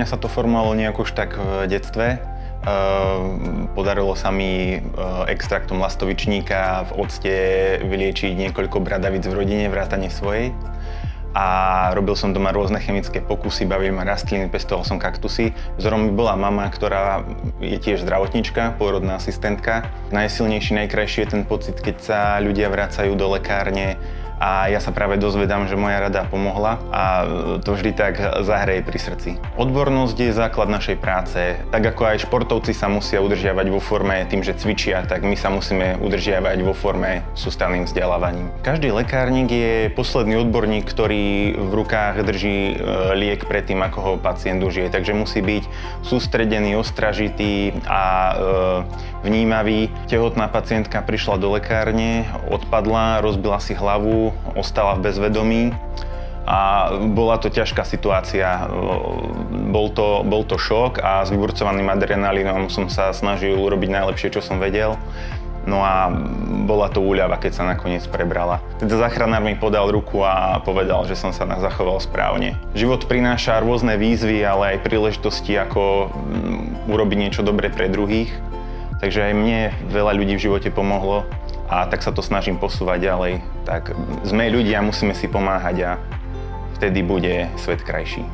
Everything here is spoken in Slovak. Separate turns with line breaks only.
sa to formovalo nejak už tak v detstve. Podarilo sa mi extraktom lastovičníka v octe vyliečiť niekoľko bradavíc v rodine, vrátane svojej. A robil som doma rôzne chemické pokusy, bavili ma rastliny, pestoval som kaktusy. Vzorom mi bola mama, ktorá je tiež zdravotníčka, pôrodná asistentka. Najsilnejší, najkrajší je ten pocit, keď sa ľudia vracajú do lekárne a ja sa práve dozvedám, že moja rada pomohla a to vždy tak zahreje pri srdci. Odbornosť je základ našej práce. Tak ako aj športovci sa musia udržiavať vo forme tým, že cvičia, tak my sa musíme udržiavať vo forme sústavným vzdelávaním. Každý lekárnik je posledný odborník, ktorý v rukách drží liek pred tým, ako ho pacient užije. Takže musí byť sústredený, ostražitý a vnímavý. Tehotná pacientka prišla do lekárne, odpadla, rozbila si hlavu, ostala v bezvedomí a bola to ťažká situácia. Bol to šok a s vyburcovaným adrenalínom som sa snažil urobiť najlepšie, čo som vedel. No a bola to úľava, keď sa nakoniec prebrala. Teda záchranár mi podal ruku a povedal, že som sa zachoval správne. Život prináša rôzne výzvy, ale aj príležitosti, ako urobiť niečo dobre pre druhých. Takže aj mne veľa ľudí v živote pomohlo a tak sa to snažím posúvať ďalej. Tak sme ľudia, musíme si pomáhať a vtedy bude svet krajší.